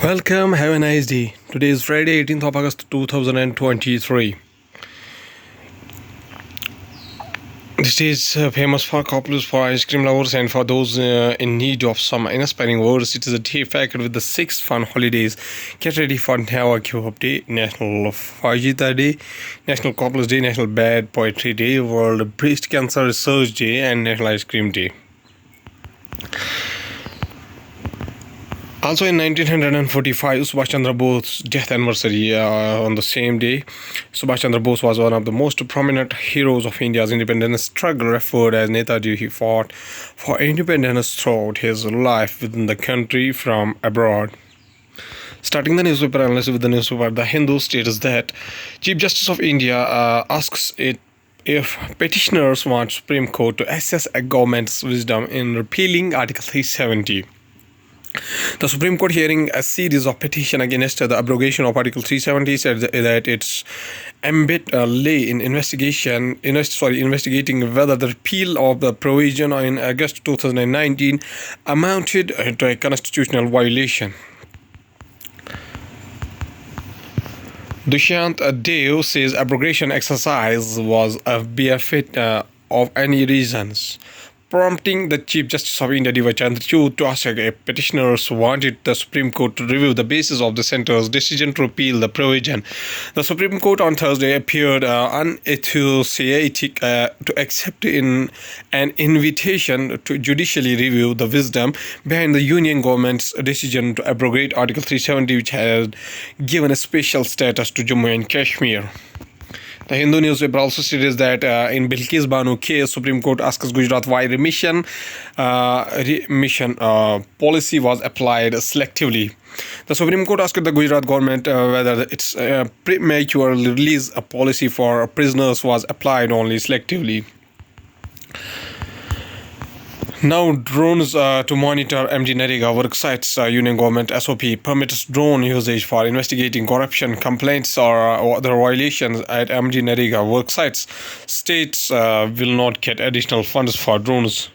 Welcome, have a nice day. Today is Friday, 18th of August 2023. This is famous for couples, for ice cream lovers, and for those in need of some inspiring words. It is a day packed with the 6 fun holidays. Get ready for Never Give Up Day, National Fajita Day, National Couples Day, National Bad Poetry Day, World Breast Cancer Research Day, and National Ice Cream Day. Also in 1945, Subhash Chandra Bose's death anniversary on the same day. Subhash Chandra Bose was one of the most prominent heroes of India's independence struggle. Referred as Netaji, he fought for independence throughout his life within the country from abroad. Starting the newspaper analysis with the newspaper The Hindu states that Chief Justice of India asks it if petitioners want Supreme Court to assess a government's wisdom in repealing Article 370. The Supreme Court, hearing a series of petitions against the abrogation of Article 370, said that its ambit lay in investigating whether the repeal of the provision in August 2019 amounted to a constitutional violation. Dushyant Dev says abrogation exercise was a benefit of any reasons, prompting the Chief Justice of India, D.Y. Chandrachud, to ask if petitioners wanted the Supreme Court to review the basis of the centre's decision to repeal the provision. The Supreme Court on Thursday appeared unenthusiastic to accept an invitation to judicially review the wisdom behind the Union government's decision to abrogate Article 370, which had given a special status to Jammu and Kashmir. The Hindu newspaper also states that in Bilkis Banu case, Supreme Court asks Gujarat why remission policy was applied selectively. The Supreme Court asked the Gujarat government whether its premature release policy for prisoners was applied only selectively. Now, drones to monitor MG-Narega work sites. Union government SOP permits drone usage for investigating corruption complaints or other violations at MG-Narega work sites. States will not get additional funds for drones.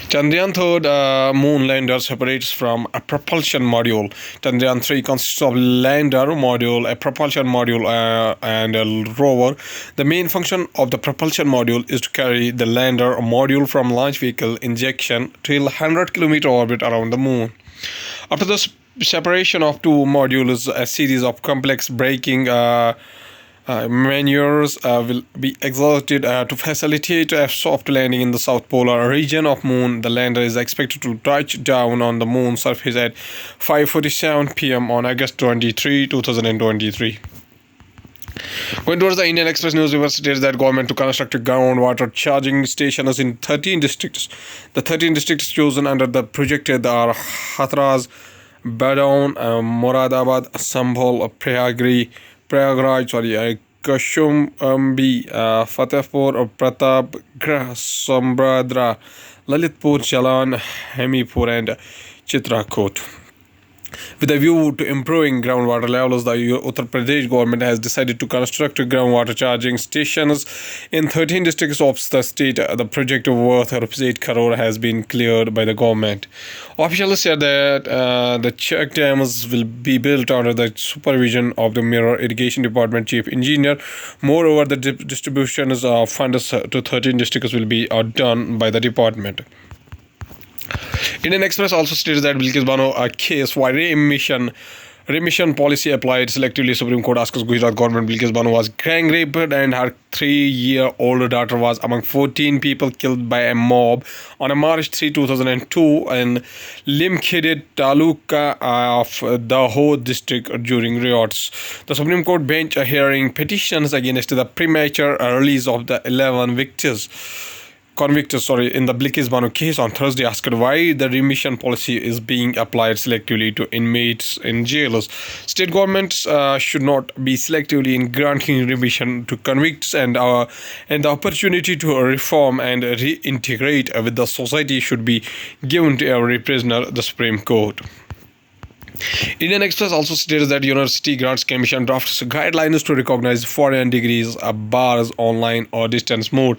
Chandrayaan-3 moon lander separates from a propulsion module. Chandrayaan-3 consists of lander module, a propulsion module, and a rover. The main function of the propulsion module is to carry the lander module from launch vehicle injection till 100-kilometer orbit around the moon. After the separation of two modules, a series of complex braking maneuvers will be exerted to facilitate a soft landing in the south polar region of moon. The lander is expected to touch down on the moon surface at 5:47 p.m. on August 23, 2023. Going towards the Indian Express newspaper states that government to construct groundwater charging stations in 13 districts. The 13 districts chosen under the project are Hathras, Badaun, Moradabad, Sambhol, Prayagraj, Kashumbhi, Fatehpur, Pratapgarh, Sombradra, Lalitpur, Jalan, Hemipur, and Chitrakoot. With a view to improving groundwater levels, the Uttar Pradesh government has decided to construct groundwater charging stations in 13 districts of the state. The project worth ₹8 crore has been cleared by the government. Officials said that the check dams will be built under the supervision of the Mirror Irrigation Department Chief Engineer. Moreover, the distributions of funds to 13 districts will be done by the department. Indian Express also states that Bilkis Banu case why remission policy applied selectively. Supreme Court asks Gujarat government. Bilkis Banu was gang raped and her 3-year-old daughter was among 14 people killed by a mob on March 3, 2002 in Limkhede Taluka of Dahod district during riots. The Supreme Court bench hearing petitions against the premature release of the 11 convicts in the Bilkis Banu case on Thursday asked why the remission policy is being applied selectively to inmates in jails. State governments should not be selectively in granting remission to convicts, and the opportunity to reform and reintegrate with the society should be given to every prisoner, the Supreme Court. Indian Express also states that University Grants Commission drafts guidelines to recognize foreign degrees, bars, online or distance mode.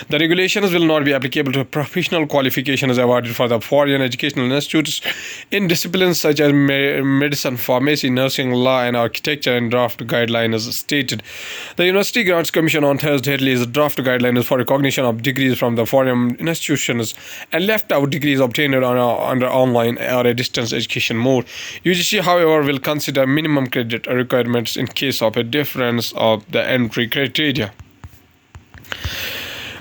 The regulations will not be applicable to professional qualifications awarded for the foreign educational institutes in disciplines such as medicine, pharmacy, nursing, law, and architecture. And draft guidelines stated, the University Grants Commission on Thursday released draft guidelines for recognition of degrees from the foreign institutions and left out degrees obtained under online or a distance education mode. UGC, however, will consider minimum credit requirements in case of a difference of the entry criteria.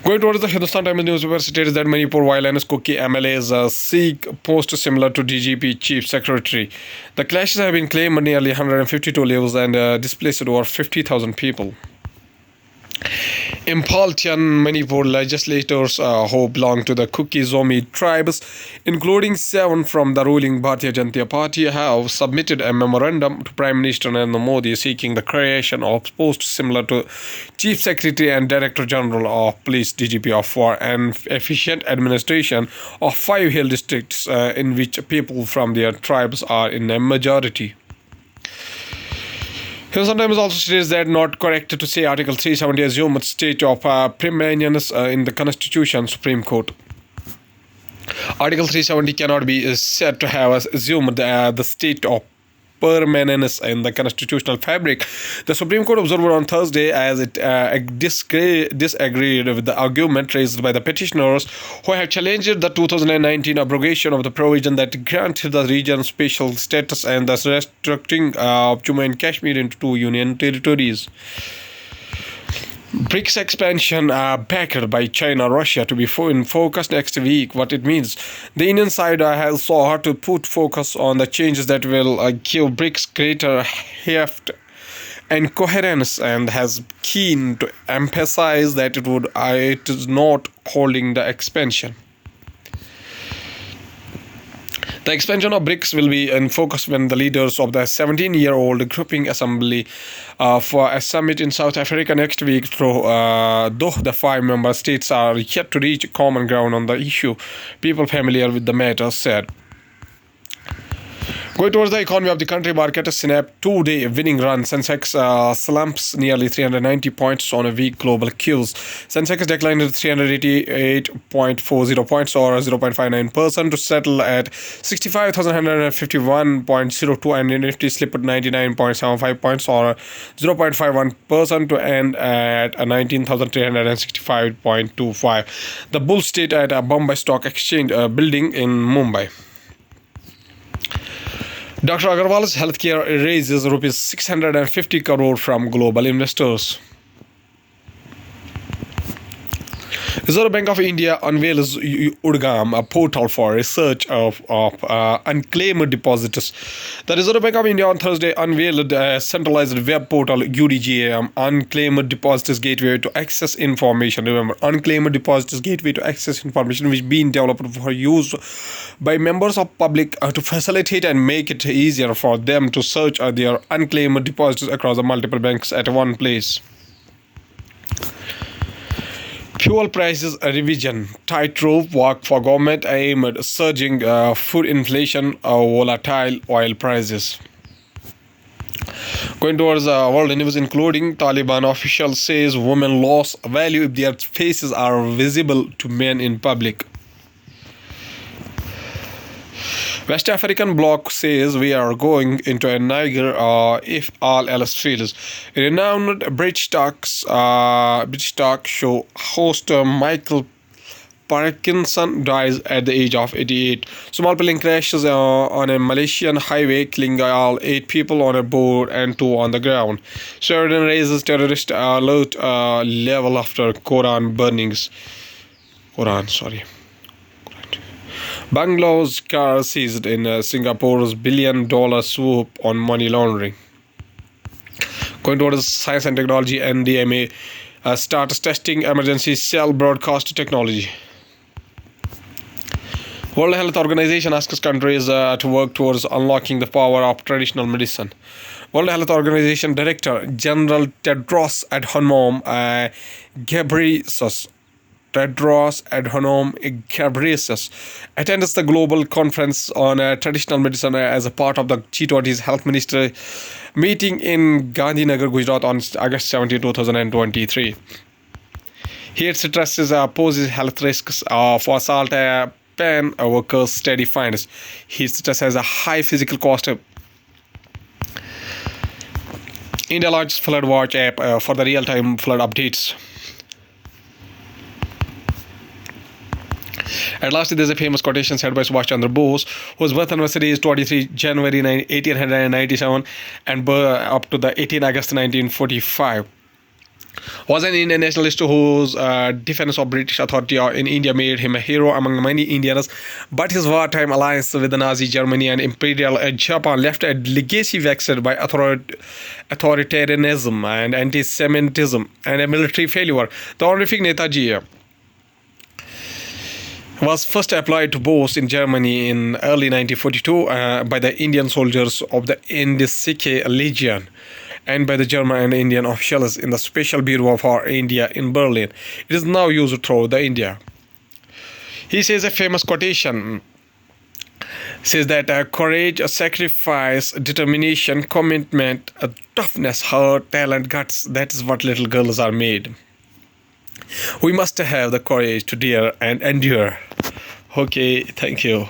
Going towards the Hindustan Times newspaper states that Manipur violence Kuki MLAs seek post similar to DGP Chief Secretary. The clashes have been claimed nearly 152 lives and displaced over 50,000 people. Impal Tian Manipur legislators who belong to the Kuki Zomi tribes, including 7 from the ruling Bharatiya Janata Party, have submitted a memorandum to Prime Minister Narendra Modi seeking the creation of posts similar to Chief Secretary and Director General of Police (DGP) for an efficient administration of 5 hill districts in which people from their tribes are in a majority. Sometimes also states that not correct to say Article 370 assumed state of preeminence in the Constitution, Supreme Court. Article 370 cannot be said to have assumed the state of permanence in the constitutional fabric. The Supreme Court observed on Thursday as it disagreed with the argument raised by the petitioners who have challenged the 2019 abrogation of the provision that granted the region special status and thus restricting Jammu and Kashmir into 2 union territories. BRICS expansion backed by China, Russia to be in focus next week. What it means, the Indian side has sought to put focus on the changes that will give BRICS greater heft and coherence, and has keen to emphasize that it is not holding the expansion. The expansion of BRICS will be in focus when the leaders of the 17-year-old grouping assembly for a summit in South Africa next week. Though the 5 member states are yet to reach common ground on the issue, people familiar with the matter said. Going towards the economy of the country, market snapped 2-day winning run. Sensex slumps nearly 390 points on a weak global cues. Sensex declined 388.40 points or 0.59% to settle at 65,151.02, and Nifty slipped 99.75 points or 0.51% to end at 19,365.25. The bull stayed at a Bombay Stock Exchange building in Mumbai. Dr. Agarwal's healthcare raises rupees 650 crore from global investors. Reserve Bank of India unveils Udgam, a portal for research of unclaimed deposits. The Reserve Bank of India on Thursday unveiled a centralized web portal, UDGAM, Unclaimed Deposits Gateway to Access Information. Remember, Unclaimed Deposits Gateway to Access Information, which is being developed for use by members of public to facilitate and make it easier for them to search their unclaimed deposits across the multiple banks at one place. Fuel prices revision. Tightrope walk for government amid surging food inflation, volatile oil prices. Going towards world news, including Taliban official says women lose value if their faces are visible to men in public. West African bloc says we are going into a Niger if all else fails. Renowned British talk show host Michael Parkinson dies at the age of 88. Small plane crashes on a Malaysian highway, killing all 8 people on a board and 2 on the ground. Sweden raises terrorist alert level after Quran burnings. Bangalore's car seized in Singapore's billion-dollar swoop on money laundering. Going towards science and technology, NDMA starts testing emergency cell broadcast technology. World Health Organization asks countries to work towards unlocking the power of traditional medicine. World Health Organization Director General Tedros Adhanom Ghebreyesus Tedros Adhanom Ghebreyesus attends the global conference on traditional medicine as a part of the G20's health minister meeting in Gandhinagar, Gujarat on August 17, 2023. Here it stresses poses health risks for salt pen workers study finds. He stress has a high physical cost. India launches Flood Watch app for the real-time flood updates. At last, there's a famous quotation said by Subhash Chandra Bose, whose birth anniversary is 23 January 1897 and up to the 18 August 1945. Was an Indian nationalist whose defense of British authority in India made him a hero among many Indians, but his wartime alliance with the Nazi Germany and Imperial Japan left a legacy vexed by authoritarianism and anti-Semitism and a military failure. The honorific Netaji was first applied to Bose in Germany in early 1942 by the Indian soldiers of the Indisike Legion and by the German and Indian officials in the Special Bureau for India in Berlin. It is now used throughout the India. He says a famous quotation says that courage, sacrifice, determination, commitment, toughness, heart, talent, guts, that is what little girls are made. We must have the courage to dare and endure. Okay, thank you.